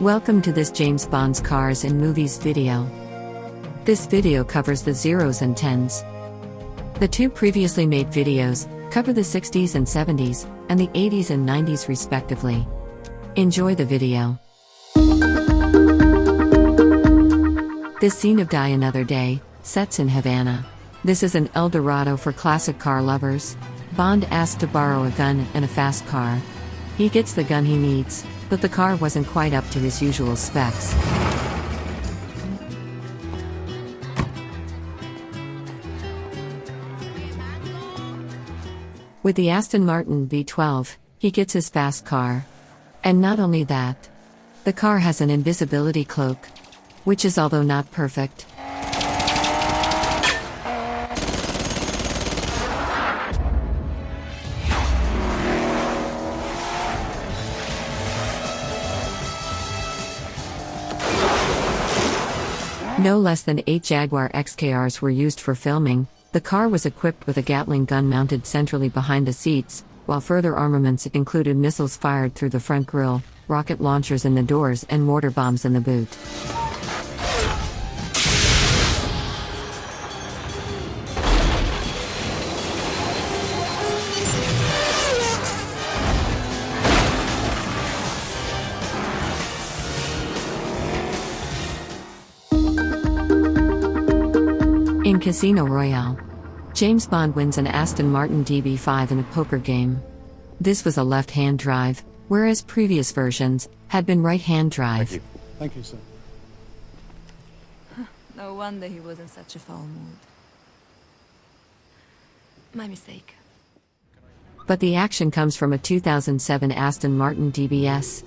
Welcome to this James Bond's Cars and Movies video. This video covers the zeros and tens. The two previously made videos cover the 60s and 70s, and the 80s and 90s respectively. Enjoy the video. This scene of Die Another Day sets in Havana. This is an El Dorado for classic car lovers. Bond asks to borrow a gun and a fast car. He gets the gun he needs, but the car wasn't quite up to his usual specs. With the Aston Martin DB5, he gets his fast car. And not only that, the car has an invisibility cloak, which is although not perfect. No less than 8 Jaguar XKRs were used for filming. The car was equipped with a Gatling gun mounted centrally behind the seats, while further armaments included missiles fired through the front grille, rocket launchers in the doors, and mortar bombs in the boot. In Casino Royale, James Bond wins an Aston Martin DB5 in a poker game. This was a left-hand drive, whereas previous versions had been right-hand drive. Thank you. Thank you, sir. No wonder he was in such a foul mood. My mistake. But the action comes from a 2007 Aston Martin DBS.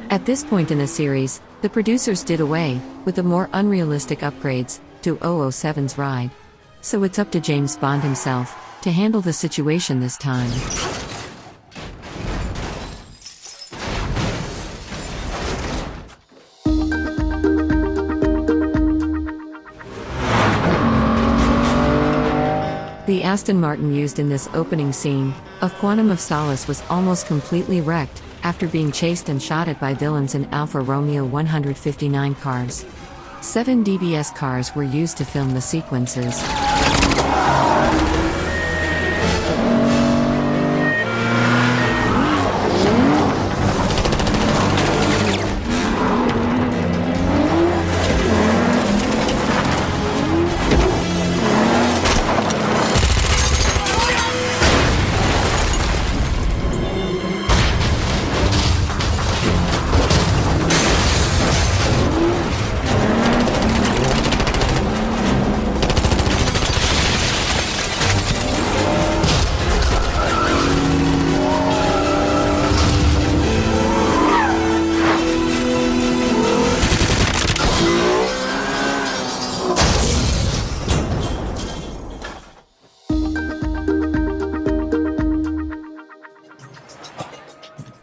At this point in the series, the producers did away with the more unrealistic upgrades to 007's ride. So it's up to James Bond himself to handle the situation this time. The Aston Martin used in this opening scene of Quantum of Solace was almost completely wrecked after being chased and shot at by villains in Alfa Romeo 159 cars. 7 DBS cars were used to film the sequences.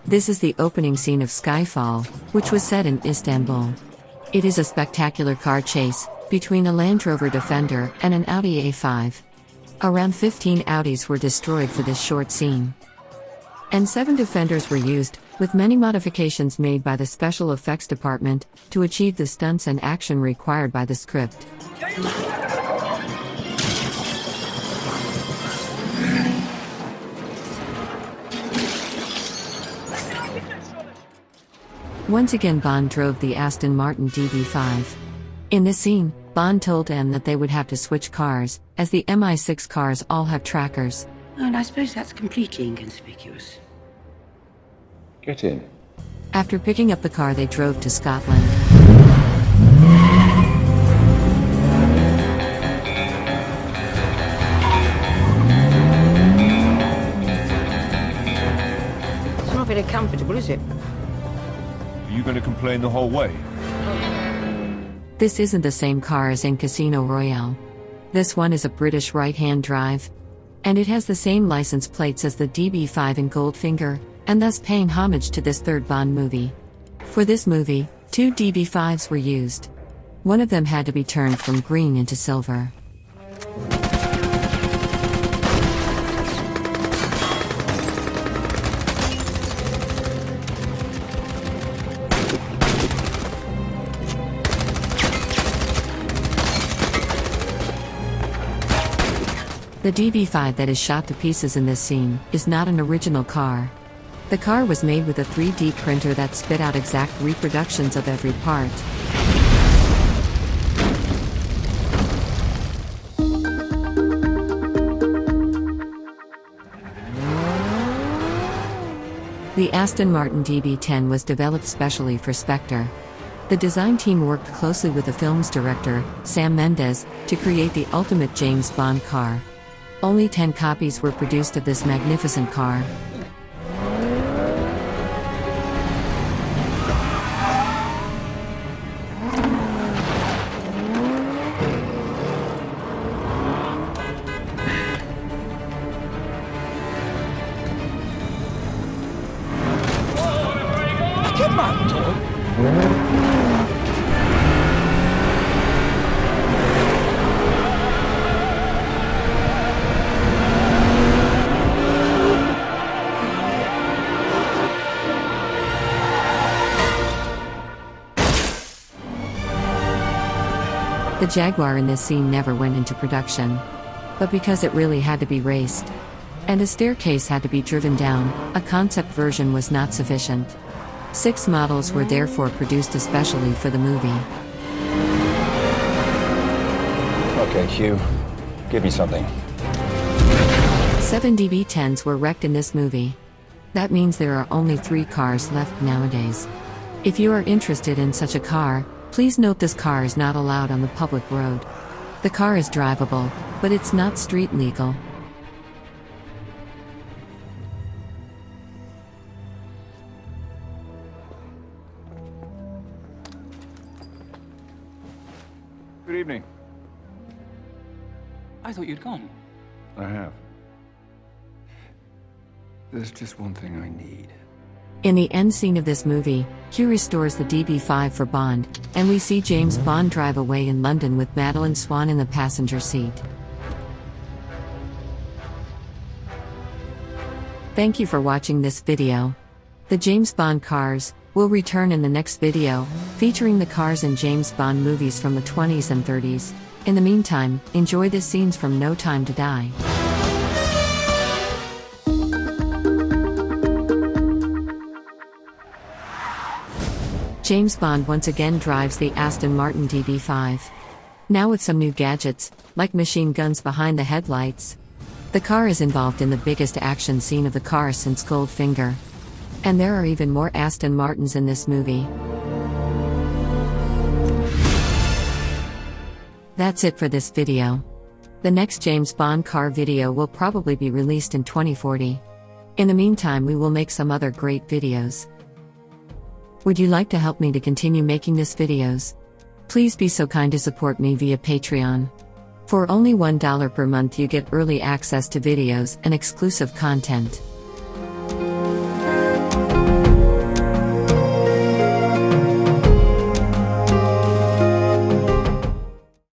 This is the opening scene of Skyfall, which was set in Istanbul. It is a spectacular car chase between a Land Rover Defender and an Audi A5. Around 15 Audis were destroyed for this short scene. And 7 Defenders were used, with many modifications made by the special effects department to achieve the stunts and action required by the script. Once again, Bond drove the Aston Martin DB5. In this scene, Bond told M that they would have to switch cars, as the MI6 cars all have trackers. And I suppose that's completely inconspicuous. Get in. After picking up the car, they drove to Scotland. It's not very comfortable, is it? Are you going to complain the whole way? This isn't the same car as in Casino Royale. This one is a British right-hand drive. And it has the same license plates as the DB5 in Goldfinger, and thus paying homage to this third Bond movie. For this movie, 2 DB5s were used. One of them had to be turned from green into silver. The DB5 that is shot to pieces in this scene is not an original car. The car was made with a 3D printer that spit out exact reproductions of every part. The Aston Martin DB10 was developed specially for Spectre. The design team worked closely with the film's director, Sam Mendes, to create the ultimate James Bond car. Only 10 copies were produced of this magnificent car. The Jaguar in this scene never went into production. But because it really had to be raced, and a staircase had to be driven down, a concept version was not sufficient. 6 models were therefore produced especially for the movie. Okay, Hugh. Give me something. 7 DB10s were wrecked in this movie. That means there are only 3 cars left nowadays. If you are interested in such a car, please note this car is not allowed on the public road. The car is drivable, but it's not street legal. Good evening. I thought you'd gone. I have. There's just one thing I need. In the end scene of this movie, Q restores the DB5 for Bond, and we see James Bond drive away in London with Madeline Swan in the passenger seat. Thank you for watching this video. The James Bond cars will return in the next video, featuring the cars in James Bond movies from the 20s and 30s. In the meantime, enjoy the scenes from No Time to Die. James Bond once again drives the Aston Martin DB5. Now with some new gadgets, like machine guns behind the headlights. The car is involved in the biggest action scene of the car since Goldfinger. And there are even more Aston Martins in this movie. That's it for this video. The next James Bond car video will probably be released in 2040. In the meantime, we will make some other great videos. Would you like to help me to continue making these videos? Please be so kind to support me via Patreon. For only $1 per month you get early access to videos and exclusive content.